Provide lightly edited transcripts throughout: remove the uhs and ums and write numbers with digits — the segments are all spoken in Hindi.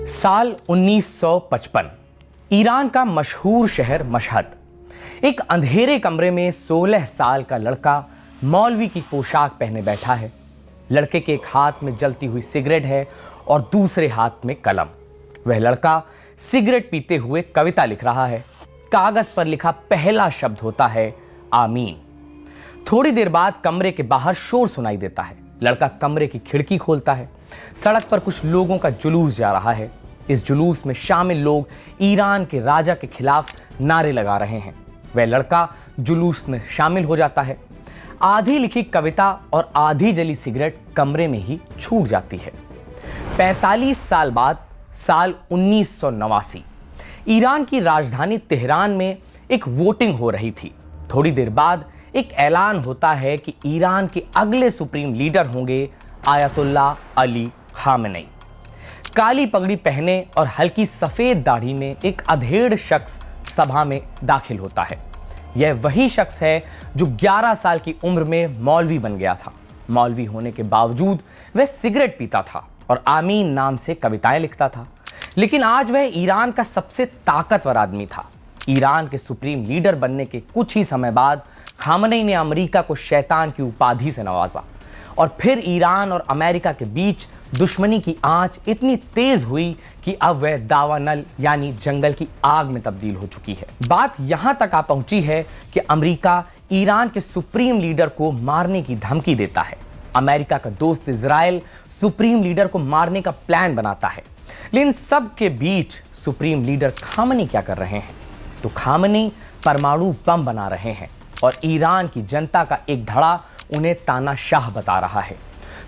साल 1955 ईरान का मशहूर शहर मशहद। एक अंधेरे कमरे में 16 साल का लड़का मौलवी की पोशाक पहने बैठा है। लड़के के एक हाथ में जलती हुई सिगरेट है और दूसरे हाथ में कलम। वह लड़का सिगरेट पीते हुए कविता लिख रहा है। कागज पर लिखा पहला शब्द होता है आमीन। थोड़ी देर बाद कमरे के बाहर शोर सुनाई देता है। लड़का कमरे की खिड़की खोलता है। सड़क पर कुछ लोगों का जुलूस जा रहा है। इस जुलूस में शामिल लोग ईरान के राजा के खिलाफ नारे लगा रहे हैं। वह लड़का जुलूस में शामिल हो जाता है। आधी लिखी कविता और आधी जली सिगरेट कमरे में ही छूट जाती है। 45 साल बाद साल 1989 ईरान की राजधानी तेहरान में एक वोटिंग हो रही थी। थोड़ी देर बाद एक ऐलान होता है कि ईरान के अगले सुप्रीम लीडर होंगे आयतुल्लाह अली खामेनेई। काली पगड़ी पहने और हल्की सफेद दाढ़ी में एक अधेड़ शख्स सभा में दाखिल होता है। यह वही शख्स है जो 11 साल की उम्र में मौलवी बन गया था। मौलवी होने के बावजूद वह सिगरेट पीता था और आमीन नाम से कविताएं लिखता था। लेकिन आज वह ईरान का सबसे ताकतवर आदमी था। ईरान के सुप्रीम लीडर बनने के कुछ ही समय बाद खामेनेई ने अमेरिका को शैतान की उपाधि से नवाजा और फिर ईरान और अमेरिका के बीच दुश्मनी की आंच इतनी तेज हुई कि अब वह दावानल यानी जंगल की आग में तब्दील हो चुकी है। बात यहां तक आ पहुंची है कि अमेरिका ईरान के सुप्रीम लीडर को मारने की धमकी देता है। अमेरिका का दोस्त इजराइल सुप्रीम लीडर को मारने का प्लान बनाता है। लेकिन सब के बीच सुप्रीम लीडर खामेनेई क्या कर रहे हैं? तो खामेनेई परमाणु बम बना रहे हैं और ईरान की जनता का एक धड़ा उन्हें तानाशाह बता रहा है।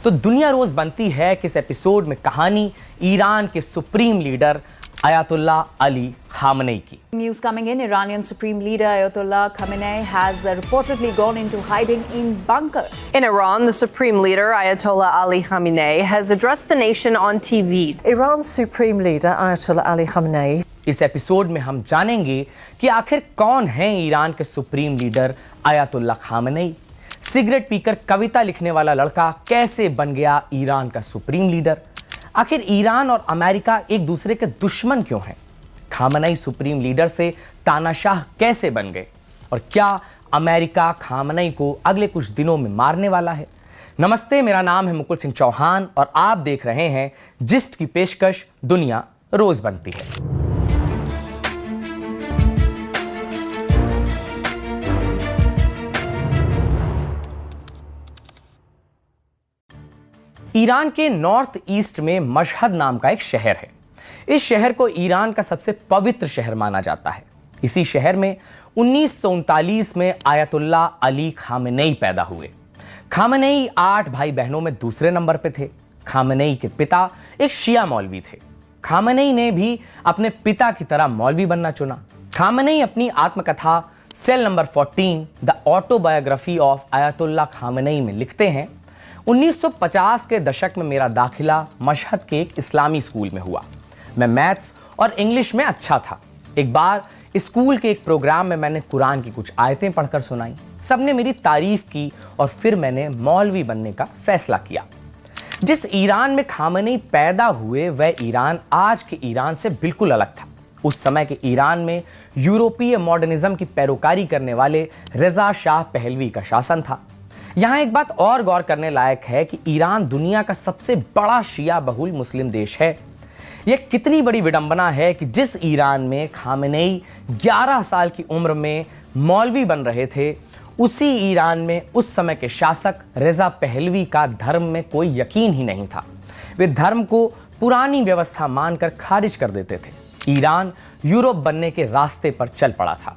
तो दुनिया रोज बनती है कि इस एपिसोड में कहानी ईरान के supreme leader Ayatollah Ali Khamenei की। News coming in, Iranian Supreme Leader Ayatollah Khamenei has reportedly gone into hiding in bunker. In Iran, the Supreme Leader Ayatollah Ali Khamenei has addressed the nation on TV. Iran's Supreme Leader Ayatollah Ali Khamenei. इस एपिसोड में हम जानेंगे कि आखिर कौन है ईरान के supreme leader Ayatollah Khamenei. Cigarette पीकर कविता लिखने वाला लड़का कैसे बन गया ईरान का सुप्रीम लीडर। आखिर ईरान और अमेरिका एक दूसरे के दुश्मन क्यों हैं? खामेनेई सुप्रीम लीडर से तानाशाह कैसे बन गए और क्या अमेरिका खामेनेई को अगले कुछ दिनों में मारने वाला है? नमस्ते, मेरा नाम है मुकुल सिंह चौहान और आप देख रहे हैं जिस्ट की पेशकश दुनिया रोज बनती है। ईरान के नॉर्थ ईस्ट में मशहद नाम का एक शहर है। इस शहर को ईरान का सबसे पवित्र शहर माना जाता है। इसी शहर में 1939 में आयतुल्लाह अली खामेनेई पैदा हुए। खामेनेई 8 भाई बहनों में दूसरे नंबर पे थे। खामेनेई के पिता एक शिया मौलवी थे। खामेनेई ने भी अपने पिता की तरह मौलवी बनना चुना। खामेनेई अपनी आत्मकथा cell number 14 the autobiography of Ayatollah Khamenei में लिखते हैं, 1950 के दशक में मेरा दाखिला मशहद के एक इस्लामी स्कूल में हुआ। मैं मैथ्स और इंग्लिश में अच्छा था। एक बार स्कूल के एक प्रोग्राम में मैंने कुरान की कुछ आयतें पढ़कर सुनाई। सबने मेरी तारीफ की और फिर मैंने मौलवी बनने का फैसला किया। जिस ईरान में खामेनेई पैदा हुए वह ईरान आज के ईरान से बिल्कुल अलग था। उस समय के ईरान में यूरोपीय मॉडर्निज्म की पैरोकारी करने वाले रजा शाह पहलवी का शासन था। यहाँ एक बात और गौर करने लायक है कि ईरान दुनिया का सबसे बड़ा शिया बहुल मुस्लिम देश है। यह कितनी बड़ी विडंबना है कि जिस ईरान में खामेनेई 11 साल की उम्र में मौलवी बन रहे थे, उसी ईरान में उस समय के शासक रजा पहलवी का धर्म में कोई यकीन ही नहीं था। वे धर्म को पुरानी व्यवस्था मानकर खारिज कर देते थे। ईरान यूरोप बनने के रास्ते पर चल पड़ा था।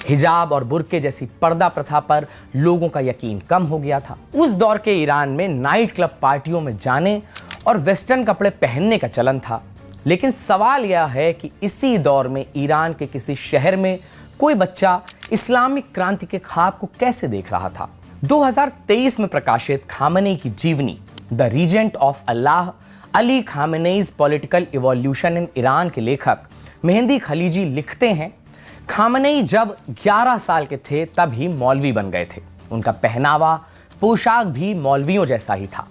हिजाब और बुर्के जैसी पर्दा प्रथा पर लोगों का यकीन कम हो गया था। उस दौर के ईरान में नाइट क्लब पार्टियों में जाने और वेस्टर्न कपड़े पहनने का चलन था। लेकिन सवाल यह है कि इसी दौर में ईरान के किसी शहर में कोई बच्चा इस्लामिक क्रांति के ख्वाब को कैसे देख रहा था? 2023 में प्रकाशित खामेनेई की जीवनी the regent of Allah Ali Khamenei's political evolution in Iran के लेखक मेहंदी खलीजी लिखते हैं, खामेनेई जब 11 साल के थे तब ही मौलवी बन गए थे। उनका पहनावा पोशाक भी मौलवियों जैसा ही था।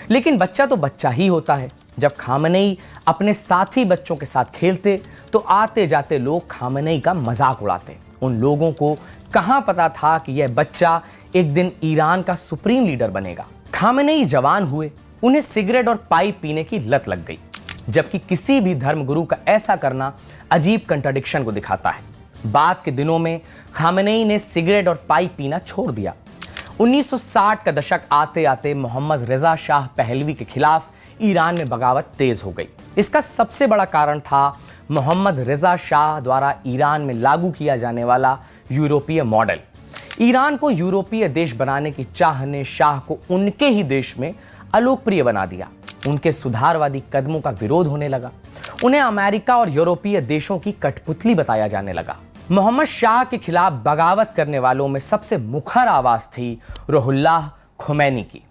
लेकिन बच्चा तो बच्चा ही होता है। जब खामनेई अपने साथी बच्चों के साथ खेलते तो आते जाते लोग खामनेई का मजाक उड़ाते। उन लोगों को कहां पता था कि यह बच्चा एक दिन ईरान का सुप्रीम लीडर बनेगा। खामनेई जवान हुए, उन्हें सिगरेट और पाइप पीने की लत लग गई, जबकि किसी भी धर्मगुरु का ऐसा करना अजीब कंट्राडिक्शन को दिखाता है। बाद के दिनों में खामनेई ने सिगरेट और पाइप पीना छोड़ दिया। 1960 का दशक आते आते मोहम्मद रिजा शाह पहलवी के खिलाफ ईरान में बगावत तेज हो गई। इसका सबसे बड़ा कारण था मोहम्मद रिजा शाह द्वारा ईरान में लागू किया जाने वाला यूरोपीय मॉडल। ईरान को यूरोपीय देश बनाने की चाह ने शाह को उनके ही देश में अलोकप्रिय बना दिया। उनके सुधारवादी कदमों का विरोध होने लगा। उन्हें अमेरिका और यूरोपीय देशों की कठपुतली बताया जाने लगा। मोहम्मद शाह के खिलाफ बगावत करने वालों में सबसे मुखर आवाज थी रुहुल्लाह खुमैनी की।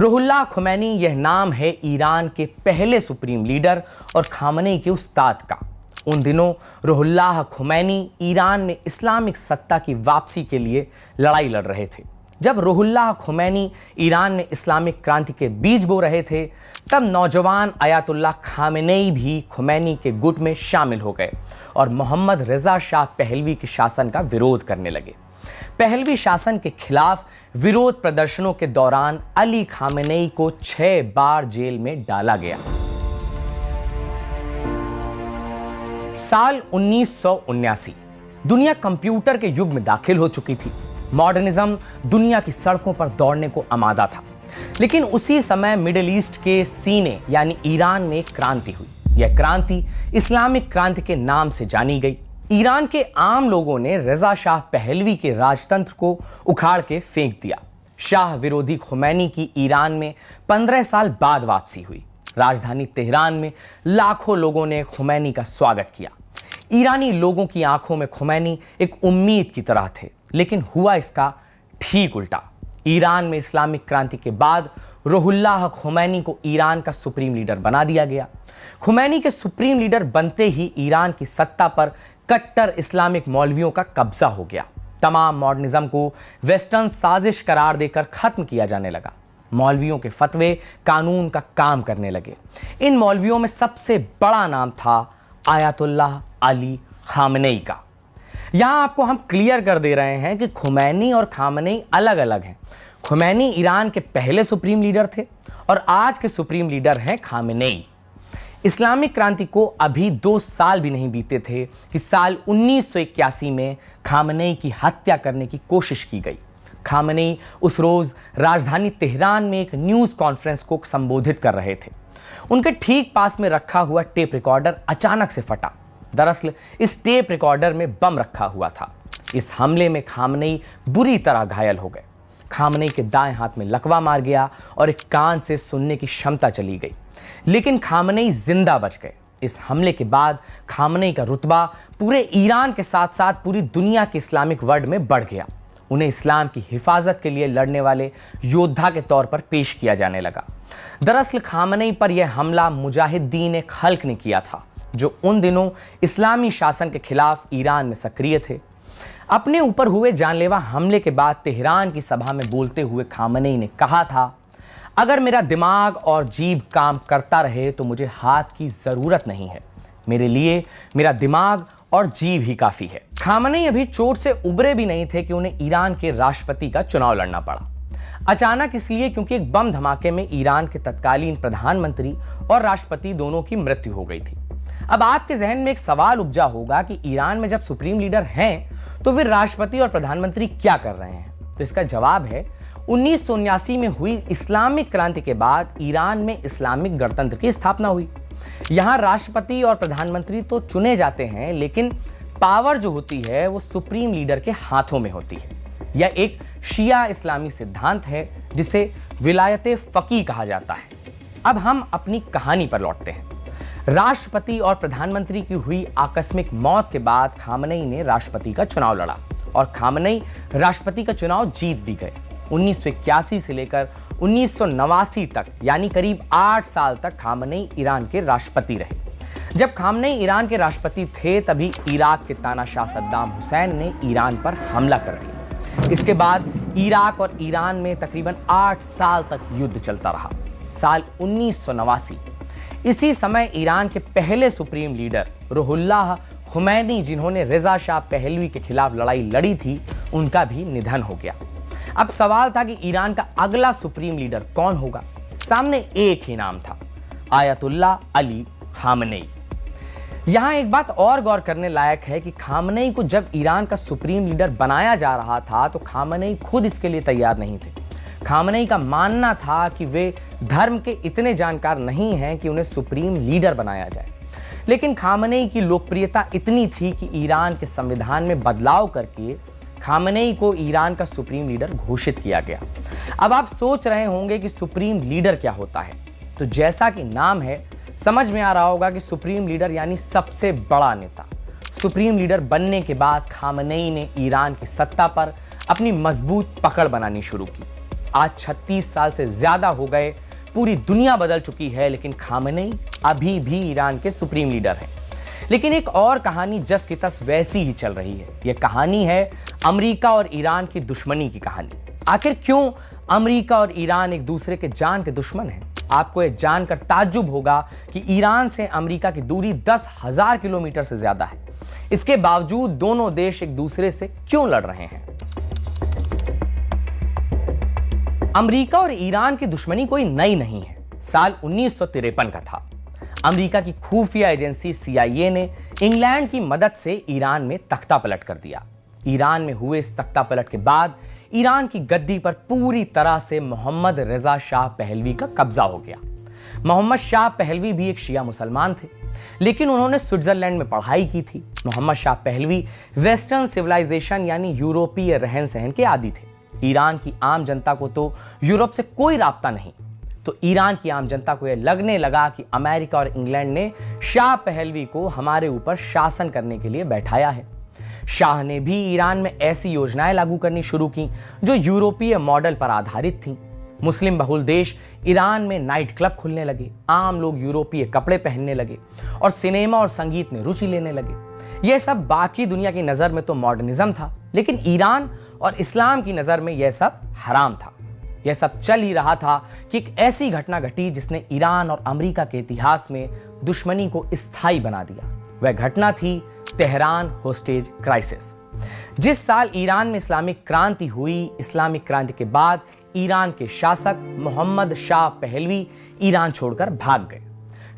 रुहुल्लाह खुमैनी यह नाम है ईरान के पहले सुप्रीम लीडर और खामनेई के उस्ताद का। उन दिनों रुहुल्लाह खुमैनी ईरान में इस्लामिक सत्ता की वापसी के लिए लड़ाई लड़ रहे थे। जब रुहुल्लाह खुमैनी ईरान में इस्लामिक क्रांति के बीज बो रहे थे, तब नौजवान आयतुल्लाह खामेनेई भी खुमैनी के गुट में शामिल हो गए और मोहम्मद रिजा शाह पहलवी के शासन का विरोध करने लगे। पहलवी शासन के खिलाफ विरोध प्रदर्शनों के दौरान अली खामेनेई को 6 बार जेल में डाला गया। साल 1979 दुनिया कंप्यूटर के युग में दाखिल हो चुकी थी। मॉडर्निज्म दुनिया की सड़कों पर दौड़ने को आमादा था। लेकिन उसी समय मिडिल ईस्ट के सीने यानी ईरान में एक क्रांति हुई। यह क्रांति इस्लामिक क्रांति के नाम से जानी गई। ईरान के आम लोगों ने रजा शाह पहलवी के राजतंत्र को उखाड़ के फेंक दिया। शाह विरोधी खुमैनी की ईरान में 15 साल बाद वापसी हुई। राजधानी तेहरान में लाखों लोगों ने खुमैनी का स्वागत किया। ईरानी लोगों की आंखों में खुमैनी एक उम्मीद की तरह थे, लेकिन हुआ इसका ठीक उल्टा। ईरान में इस्लामिक क्रांति के बाद रुहुल्लाह खुमैनी को ईरान का सुप्रीम लीडर बना दिया गया। खुमैनी के सुप्रीम लीडर बनते ही ईरान की सत्ता पर कट्टर इस्लामिक मौलवियों का कब्जा हो गया। तमाम मॉडर्निज्म को वेस्टर्न साजिश करार देकर खत्म किया जाने लगा। मौलवियों के फतवे कानून का काम करने लगे। इन मौलवियों में सबसे बड़ा नाम था आयतुल्लाह अली खामेनेई का। यहां आपको हम क्लियर कर दे रहे हैं कि खुमैनी और खामेनेई अलग अलग हैं। खुमैनी ईरान के पहले सुप्रीम लीडर थे और आज के सुप्रीम लीडर हैं खामेनेई। इस्लामिक क्रांति को अभी 2 साल भी नहीं बीते थे कि साल 1981 में खामेनेई की हत्या करने की कोशिश की गई। खामेनेई उस रोज राजधानी तेहरान में एक न्यूज़ कॉन्फ्रेंस को संबोधित कर रहे थे। उनके ठीक पास में रखा हुआ टेप रिकॉर्डर अचानक से फटा। दरअसल इस टेप रिकॉर्डर में बम रखा हुआ था। इस हमले में खामेनेई बुरी तरह घायल हो गए। खामेनेई के दाएं हाथ में लकवा मार गया और एक कान से सुनने की क्षमता चली गई, लेकिन खामेनेई जिंदा बच गए। इस हमले के बाद खामेनेई का रुतबा पूरे ईरान के साथ साथ पूरी दुनिया के इस्लामिक वर्ल्ड में बढ़ गया। उन्हें इस्लाम की हिफाजत के लिए लड़ने वाले योद्धा के तौर पर पेश किया जाने लगा। दरअसल खामेनेई पर यह हमला मुजाहिदीन खल्क ने किया था, जो उन दिनों इस्लामी शासन के खिलाफ ईरान में सक्रिय थे। अपने ऊपर हुए जानलेवा हमले के बाद तेहरान की सभा में बोलते हुए खामेनेई ने कहा था, अगर मेरा दिमाग और जीभ काम करता रहे तो मुझे हाथ की जरूरत नहीं है। मेरे लिए मेरा दिमाग और जीभ ही काफी है। खामेनेई अभी चोट से उबरे भी नहीं थे कि उन्हें ईरान के राष्ट्रपति का चुनाव लड़ना पड़ा। अचानक इसलिए क्योंकि एक बम धमाके में ईरान के तत्कालीन प्रधानमंत्री और राष्ट्रपति दोनों की मृत्यु हो गई थी। अब आपके जहन में एक सवाल उपजा होगा कि ईरान में जब सुप्रीम लीडर हैं तो फिर राष्ट्रपति और प्रधानमंत्री क्या कर रहे हैं? तो इसका जवाब है 1979 में हुई इस्लामिक क्रांति के बाद ईरान में इस्लामिक गणतंत्र की स्थापना हुई। यहाँ राष्ट्रपति और प्रधानमंत्री तो चुने जाते हैं, लेकिन पावर जो होती है वो सुप्रीम लीडर के हाथों में होती है। यह एक शिया इस्लामी सिद्धांत है जिसे विलायते फकी कहा जाता है। अब हम अपनी कहानी पर लौटते हैं। राष्ट्रपति और प्रधानमंत्री की हुई आकस्मिक मौत के बाद खामेनेई ने राष्ट्रपति का चुनाव लड़ा और खामेनेई राष्ट्रपति का चुनाव जीत भी गए। 1981 से लेकर 1989 तक यानी करीब 8 साल तक खामेनेई ईरान के राष्ट्रपति रहे। जब खामेनेई ईरान के राष्ट्रपति थे तभी इराक के तानाशाह सद्दाम हुसैन ने ईरान पर हमला कर दिया। इसके बाद इराक और ईरान में तकरीबन 8 साल तक युद्ध चलता रहा। साल 1989 इसी समय ईरान के पहले सुप्रीम लीडर रूहुल्लाह खुमैनी, जिन्होंने रिजा शाह पहलवी के खिलाफ लड़ाई लड़ी थी, उनका भी निधन हो गया। अब सवाल था कि ईरान का अगला सुप्रीम लीडर कौन होगा। सामने एक ही नाम था, आयतुल्लाह अली खामनेई। यहां एक बात और गौर करने लायक है कि खामनेई को जब ईरान का सुप्रीम लीडर बनाया जा रहा था तो खामनेई खुद इसके लिए तैयार नहीं थे। खामनेई का मानना था कि वे धर्म के इतने जानकार नहीं हैं कि उन्हें सुप्रीम लीडर बनाया जाए। लेकिन खामनेई की लोकप्रियता इतनी थी कि ईरान के संविधान में बदलाव करके खामनेई को ईरान का सुप्रीम लीडर घोषित किया गया। अब आप सोच रहे होंगे कि सुप्रीम लीडर क्या होता है, तो जैसा कि नाम है समझ में आ रहा होगा कि सुप्रीम लीडर यानी सबसे बड़ा नेता। सुप्रीम लीडर बनने के बाद खामनेई ने ईरान की सत्ता पर अपनी मजबूत पकड़ बनानी शुरू की। आज 36 साल से ज्यादा हो गए, पूरी दुनिया बदल चुकी है, लेकिन खामनेई अभी भी ईरान के सुप्रीम लीडर हैं। लेकिन एक और कहानी जस की तस वैसी ही चल रही है। यह कहानी है अमेरिका और ईरान की दुश्मनी की कहानी। आखिर क्यों अमेरिका और ईरान एक दूसरे के जान के दुश्मन हैं? आपको यह जानकर ताज्जुब होगा कि ईरान से अमेरिका की दूरी 10,000 किलोमीटर से ज्यादा है। इसके बावजूद दोनों देश एक दूसरे से क्यों लड़ रहे हैं? अमेरिका और ईरान की दुश्मनी कोई नई नहीं है। साल 1953 का था। अमेरिका की खुफिया एजेंसी CIA ने इंग्लैंड की मदद से ईरान में तख्ता पलट कर दिया। ईरान में हुए इस तख्ता पलट के बाद ईरान की गद्दी पर पूरी तरह से मोहम्मद रिजा शाह पहलवी का कब्जा हो गया। मोहम्मद शाह पहलवी भी एक शिया मुसलमान थे, लेकिन उन्होंने स्विट्जरलैंड में पढ़ाई की थी। Mohammad Shah Pahlavi western civilization यानी यूरोपीय रहन सहन के आदी थे। ईरान की आम जनता को तो यूरोप से कोई राब्ता नहीं, तो ईरान की आम जनता को यह लगने लगा कि अमेरिका और इंग्लैंड ने शाह पहलवी को हमारे ऊपर शासन करने के लिए बैठाया है। शाह ने भी ईरान में ऐसी योजनाएं लागू करनी शुरू की जो यूरोपीय मॉडल पर आधारित थीं। मुस्लिम बहुल देश ईरान में नाइट क्लब खुलने लगे, आम लोग यूरोपीय कपड़े पहनने लगे और सिनेमा और संगीत में रुचि लेने लगे। यह सब बाकी दुनिया की नज़र में तो मॉडर्निज्म था, लेकिन ईरान और इस्लाम की नज़र में यह सब हराम था। यह सब चल ही रहा था कि एक ऐसी घटना घटी जिसने ईरान और अमेरिका के इतिहास में दुश्मनी को स्थायी बना दिया। वह घटना थी तेहरान होस्टेज क्राइसिस। जिस साल ईरान में इस्लामिक क्रांति हुई, इस्लामिक क्रांति के बाद ईरान के शासक मोहम्मद शाह पहलवी ईरान छोड़कर भाग गए।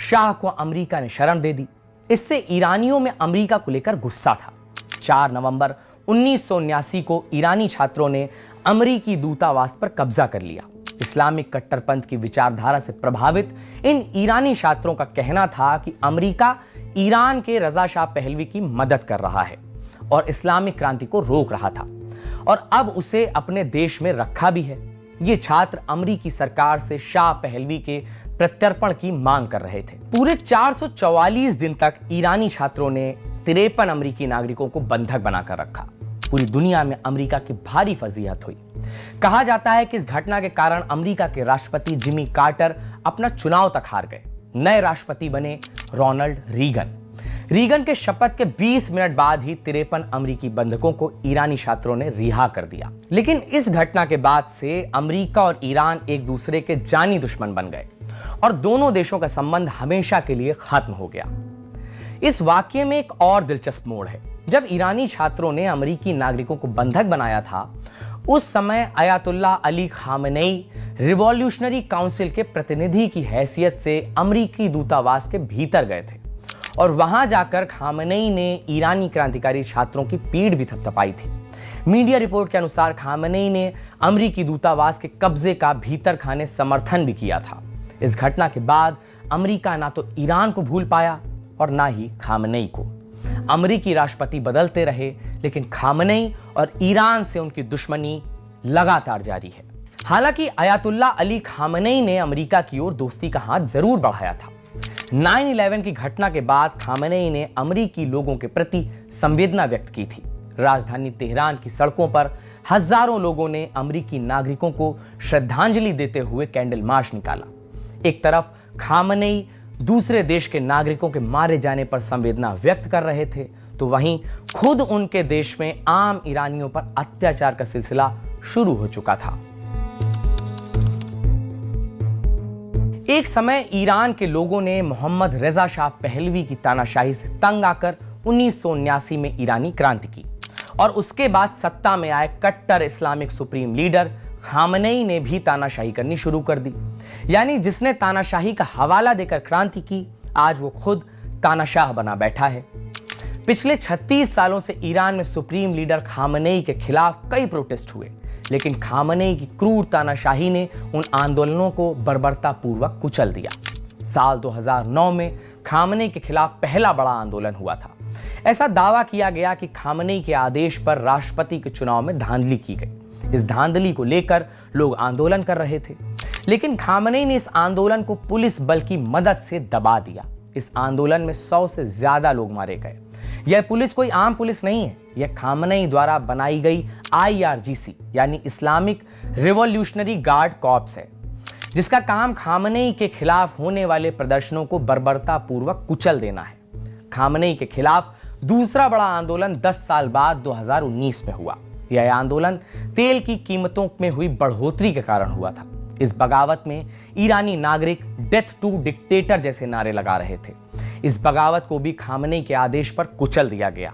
शाह को अमेरिका ने शरण दे दी। इससे ईरानियों में अमेरिका को लेकर गुस्सा था। 4 नवंबर 1979 को ईरानी छात्रों ने अमेरिकी दूतावास पर कब्जा कर लिया। इस्लामिक कट्टरपंथ की विचारधारा से प्रभावित इन ईरानी छात्रों का कहना था कि अमेरिका ईरान के रजा शाह पहलवी की मदद कर रहा है और इस्लामिक क्रांति को रोक रहा था, और अब उसे अपने देश में रखा भी है। ये छात्र अमेरिकी सरकार से शाह पहलवी के प्रत्यर्पण की मांग कर रहे थे। पूरे 444 दिन तक ईरानी छात्रों ने 53 अमेरिकी नागरिकों को बंधक बनाकर रखा। पूरी दुनिया में अमेरिका की भारी फजीहत हुई। कहा जाता है कि इस घटना के कारण अमेरिका के राष्ट्रपति जिमी कार्टर अपना चुनाव तक हार गए। नए राष्ट्रपति बने रोनाल्ड रीगन। रीगन के शपथ के 20 मिनट बाद ही 53 अमेरिकी बंधकों को ईरानी छात्रों ने रिहा कर दिया। लेकिन इस घटना के बाद से अमेरिका और ईरान एक दूसरे के जानी दुश्मन बन गए और दोनों देशों का संबंध हमेशा के लिए खत्म हो गया। इस वाकये में एक और दिलचस्प मोड़ है। जब ईरानी छात्रों ने अमेरिकी नागरिकों को बंधक बनाया था, उस समय Ayatollah Ali Khamenei revolutionary council के प्रतिनिधि की हैसियत से अमेरिकी दूतावास के भीतर गए थे और वहां जाकर खामनेई ने ईरानी क्रांतिकारी छात्रों की पीठ भी थपथपाई थी। मीडिया रिपोर्ट के अनुसार खामनेई ने अमेरिकी दूतावास के कब्जे का भीतर खाने समर्थन भी किया था। इस घटना के बाद अमेरिका ना तो ईरान को भूल पाया और ना ही खामनेई को। अमेरिकी राष्ट्रपति बदलते रहे, लेकिन खामनेई और ईरान से उनकी दुश्मनी लगातार जारी है। हालांकि आयतुल्लाह अली खामनेई ने अमेरिका की ओर दोस्ती का हाथ जरूर बढ़ाया था। 9/11 की घटना के बाद खामनेई ने अमेरिकी लोगों के प्रति संवेदना व्यक्त की थी। राजधानी तेहरान की सड़कों पर हजारों लोगों ने अमेरिकी नागरिकों को श्रद्धांजलि देते हुए कैंडल मार्च निकाला। एक तरफ खामनेई दूसरे देश के नागरिकों के मारे जाने पर संवेदना व्यक्त कर रहे थे, तो वहीं खुद उनके देश में आम ईरानियों पर अत्याचार का सिलसिला शुरू हो चुका था। एक समय ईरान के लोगों ने मोहम्मद रजा शाह पहलवी की तानाशाही से तंग आकर 1979 में ईरानी क्रांति की और उसके बाद सत्ता में आए कट्टर इस्लामिक सुप्रीम लीडर खामनेई ने भी तानाशाही करनी शुरू कर दी। यानी जिसने तानाशाही का हवाला देकर क्रांति की, आज वो खुद तानाशाह बना बैठा है। पिछले 36 सालों से ईरान में सुप्रीम लीडर खामनेई के खिलाफ कई प्रोटेस्ट हुए, लेकिन खामनेई की क्रूर तानाशाही ने उन आंदोलनों को बर्बरतापूर्वक कुचल दिया। साल 2009 में खामनेई के खिलाफ पहला बड़ा आंदोलन हुआ था। ऐसा दावा किया गया कि खामनेई के आदेश पर राष्ट्रपति के चुनाव में धांधली की गई। इस धांधली को लेकर लोग आंदोलन कर रहे थे, लेकिन खामनेई ने इस आंदोलन को पुलिस बल की मदद से दबा दिया। इस आंदोलन में 100 से ज्यादा लोग मारे गए। यह पुलिस कोई आम पुलिस नहीं है, यह खामनेई द्वारा बनाई गई IRGC यानी इस्लामिक रिवॉल्यूशनरी गार्ड कॉर्प्स है, जिसका काम खामनेई के खिलाफ होने वाले प्रदर्शनों को बर्बरतापूर्वक कुचल देना है। खामनेई के खिलाफ दूसरा बड़ा आंदोलन 10 साल बाद 2019 में हुआ। यह आंदोलन तेल की कीमतों में हुई बढ़ोतरी के कारण हुआ था। इस बगावत में ईरानी नागरिक डेथ टू डिक्टेटर जैसे नारे लगा रहे थे। इस बगावत को भी खामनेई के आदेश पर कुचल दिया गया।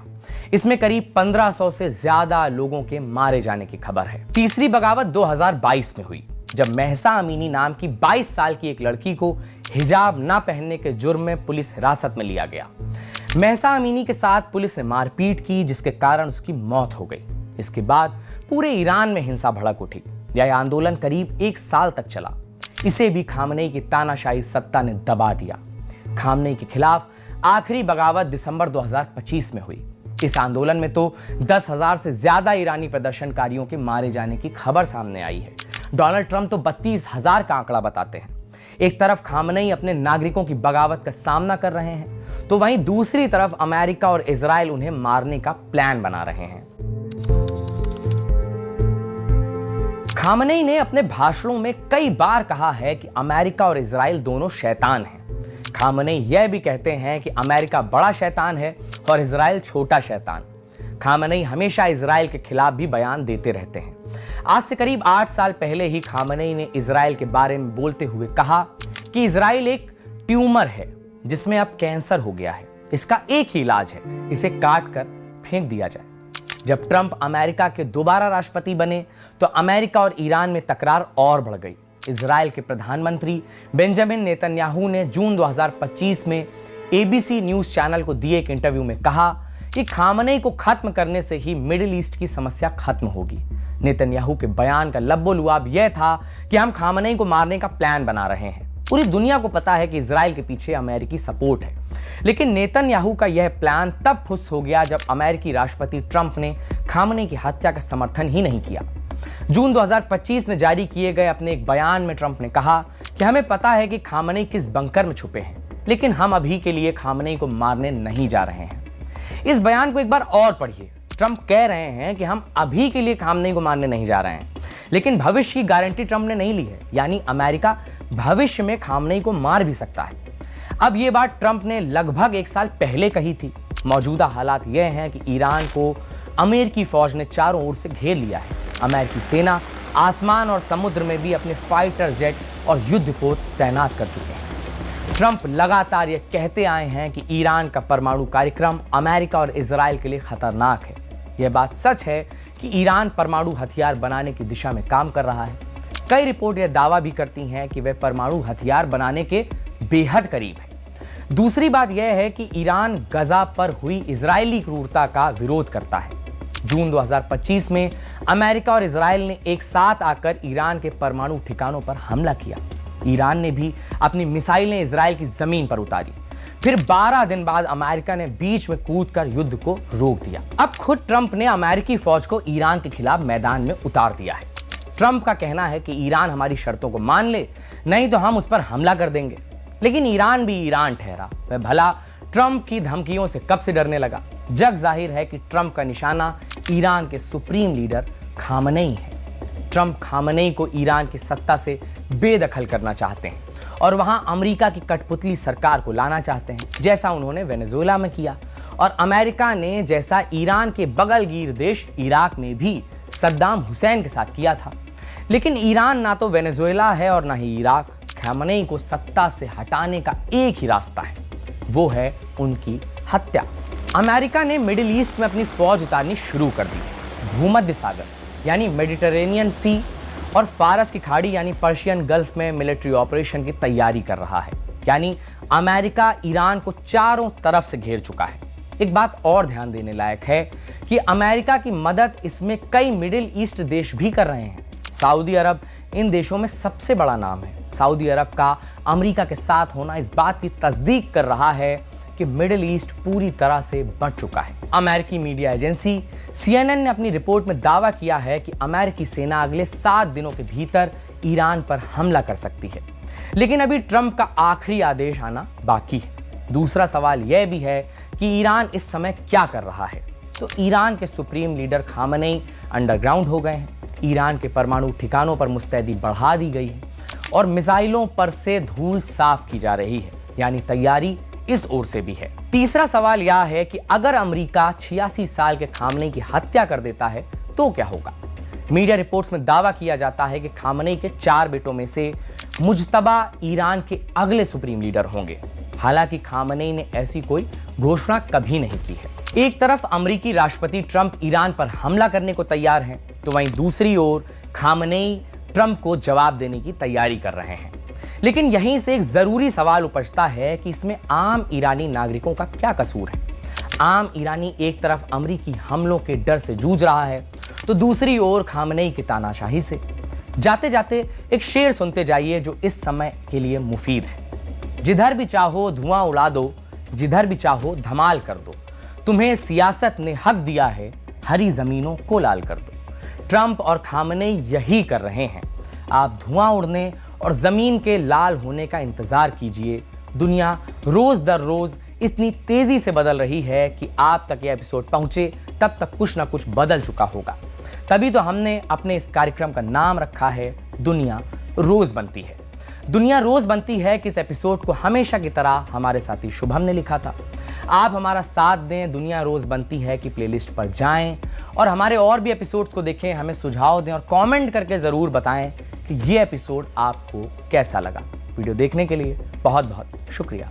इसमें करीब 1500 से ज्यादा लोगों के मारे जाने की खबर है। तीसरी बगावत 2022 में हुई, जब महसा अमीनी नाम की 22 साल की एक लड़की को हिजाब न पहनने के जुर्म में पुलिस हिरासत में लिया गया। महसा अमीनी के साथ पुलिस ने मारपीट की, जिसके कारण उसकी मौत हो गई। इसके बाद पूरे ईरान में हिंसा भड़क उठी। यह आंदोलन करीब 1 साल तक चला। इसे भी खामनेई की तानाशाही सत्ता ने दबा दिया। खामनेई के खिलाफ आखिरी बगावत दिसंबर 2025 में हुई। इस आंदोलन में तो 10,000 से ज्यादा ईरानी प्रदर्शनकारियों के मारे जाने की खबर सामने आई है। डोनाल्ड ट्रंप तो 32,000 का आंकड़ा बताते हैं। एक तरफ खामनेई अपने नागरिकों की बगावत का सामना कर रहे हैं, तो वहीं दूसरी तरफ अमेरिका और इजराइल उन्हें मारने का प्लान बना रहे हैं। खामनेई ने अपने भाषणों में कई बार कहा है कि अमेरिका और इजराइल दोनों शैतान हैं। खामनेई यह भी कहते हैं कि अमेरिका बड़ा शैतान है और इजराइल छोटा शैतान। खामनेई हमेशा इजराइल के खिलाफ भी बयान देते रहते हैं। आज से करीब 8 साल पहले ही खामनेई ने इजराइल के बारे में बोलते हुए कहा कि इजराइल एक ट्यूमर है जिसमें अब कैंसर हो गया है। इसका एक ही इलाज है, इसे काट कर फेंक दिया जाए। जब ट्रंप अमेरिका के दोबारा राष्ट्रपति बने तो अमेरिका और ईरान में तकरार और बढ़ गई। इजराइल के प्रधानमंत्री बेंजामिन नेतन्याहू ने जून 2025 में ABC न्यूज चैनल को दिए एक इंटरव्यू में कहा कि खामनेई को खत्म करने से ही मिडिल ईस्ट की समस्या खत्म होगी। नेतन्याहू के बयान का लब्बो-लुआब यह था कि हम खामनेई को मारने का प्लान बना रहे हैं। पूरी दुनिया को पता है कि इजराइल के पीछे अमेरिकी सपोर्ट है, लेकिन नेतन्याहू का यह प्लान तब फुस हो गया जब अमेरिकी राष्ट्रपति ट्रंप ने खामनेई की हत्या का समर्थन ही नहीं किया। जून 2025 में जारी किए गए अपने एक बयान में ट्रंप ने कहा कि हमें पता है कि खामनेई किस बंकर में छुपे हैं, लेकिन हम अभी के लिए खामनेई को मारने नहीं जा रहे हैं। इस बयान को एक बार और पढ़िए। ट्रंप कह रहे हैं कि हम अभी के लिए खामनेई को मारने नहीं जा रहे हैं, लेकिन भविष्य की गारंटी ट्रंप ने नहीं ली है। यानी अमेरिका भविष्य में खामनेई को मार भी सकता है। अब ये बात ट्रंप ने लगभग 1 साल पहले कही थी। मौजूदा हालात यह हैं कि ईरान को अमेरिकी फौज ने चारों ओर से घेर लिया है। अमेरिकी सेना आसमान और समुद्र में भी अपने फाइटर जेट और युद्धपोत तैनात कर चुके हैं। ट्रंप लगातार ये कहते आए हैं कि ईरान का परमाणु कार्यक्रम अमेरिका और इजराइल के लिए खतरनाक है। यह बात सच है कि ईरान परमाणु हथियार बनाने की दिशा में काम कर रहा है। कई रिपोर्ट यह दावा भी करती हैं कि वह परमाणु हथियार बनाने के बेहद करीब है। दूसरी बात यह है कि ईरान गजा पर हुई इजरायली क्रूरता का विरोध करता है। जून 2025 में अमेरिका और इजराइल ने एक साथ आकर ईरान के परमाणु ठिकानों पर हमला किया। ईरान ने भी अपनी मिसाइलें इजराइल की जमीन पर उतारी। फिर 12 दिन बाद अमेरिका ने बीच में कूदकर युद्ध को रोक दिया। अब खुद ट्रंप ने अमेरिकी फौज को ईरान के खिलाफ मैदान में उतार दिया है। ट्रंप का कहना है कि ईरान हमारी शर्तों को मान ले, नहीं तो हम उस पर हमला कर देंगे। लेकिन ईरान भी ईरान ठहरा। वह भला ट्रंप की धमकियों से कब से डरने लगा। जग जाहिर है कि ट्रंप का निशाना ईरान के सुप्रीम लीडर खामनेई है। ट्रंप खामनेई को ईरान की सत्ता से बेदखल करना चाहते हैं और वहां अमेरिका की कठपुतली सरकार को लाना चाहते हैं, जैसा उन्होंने वेनेजुएला में किया और अमेरिका ने जैसा ईरान के बगलगीर देश इराक में भी सद्दाम हुसैन के साथ किया था। लेकिन ईरान ना तो वेनेजुएला है और ना ही इराक। खामेनेई को सत्ता से हटाने का एक ही रास्ता है, वो है उनकी हत्या। अमेरिका ने मिडिल ईस्ट में अपनी फौज उतारनी शुरू कर दी। भूमध्य सागर यानी मेडिटेरेनियन सी और फारस की खाड़ी यानी पर्शियन गल्फ में मिलिट्री ऑपरेशन की तैयारी कर रहा है। यानी अमेरिका ईरान को चारों तरफ से घेर चुका है। एक बात और ध्यान देने लायक है कि अमेरिका की मदद इसमें कई मिडिल ईस्ट देश भी कर रहे हैं। सऊदी अरब इन देशों में सबसे बड़ा नाम है। सऊदी अरब का अमेरिका के साथ होना इस बात की तस्दीक कर रहा है कि मिडिल ईस्ट पूरी तरह से बंट चुका है। अमेरिकी मीडिया एजेंसी CNN ने अपनी रिपोर्ट में दावा किया है कि अमेरिकी सेना अगले 7 दिनों के भीतर ईरान पर हमला कर सकती है। लेकिन अभी ट्रंप का आखिरी आदेश आना बाकी है। दूसरा सवाल यह भी है कि ईरान इस समय क्या कर रहा है। तो ईरान के सुप्रीम लीडर खामेनेई अंडरग्राउंड हो गए हैं। ईरान के परमाणु ठिकानों पर मुस्तैदी बढ़ा दी गई है और मिसाइलों पर से धूल साफ की जा रही है, यानी तैयारी इस ओर से भी है। तीसरा सवाल यह है कि अगर अमेरिका 86 साल के खामेनेई की हत्या कर देता है तो क्या होगा। मीडिया रिपोर्ट्स में दावा किया जाता है कि खामेनेई के 4 बेटों में से मुज्तबा ईरान के अगले सुप्रीम लीडर होंगे। हालांकि खामेनेई ने ऐसी कोई घोषणा कभी नहीं की है। एक तरफ अमेरिकी राष्ट्रपति ट्रंप ईरान पर हमला करने को तैयार हैं, तो वहीं दूसरी ओर खामेनेई ट्रंप को जवाब देने की तैयारी कर रहे हैं। लेकिन यहीं से एक जरूरी सवाल उपजता है कि इसमें आम ईरानी नागरिकों का क्या कसूर है। आम ईरानी एक तरफ अमेरिकी हमलों के डर से जूझ रहा है, तो दूसरी ओर खामेनेई की तानाशाही से। जाते जाते एक शेर सुनते जाइए जो इस समय के लिए मुफीद है। जिधर भी चाहो धुआं उड़ा दो, जिधर भी चाहो धमाल कर दो, तुम्हें सियासत ने हक दिया है, हरी जमीनों को लाल कर दो। ट्रंप और खामेनेई यही कर रहे हैं। आप धुआं उड़ने और जमीन के लाल होने का इंतजार कीजिए। दुनिया रोज दर रोज इतनी तेजी से बदल रही है कि आप तक यह एपिसोड पहुंचे तब तक कुछ ना कुछ बदल चुका होगा। तभी तो हमने अपने इस कार्यक्रम का नाम रखा है दुनिया रोज बनती है। दुनिया रोज बनती है कि इस एपिसोड को हमेशा की तरह हमारे साथी शुभम ने लिखा था। आप हमारा साथ दें, दुनिया रोज बनती है कि प्लेलिस्ट पर जाएं और हमारे और भी एपिसोड्स को देखें, हमें सुझाव दें और कमेंट करके ज़रूर बताएं कि ये एपिसोड आपको कैसा लगा। वीडियो देखने के लिए बहुत बहुत शुक्रिया।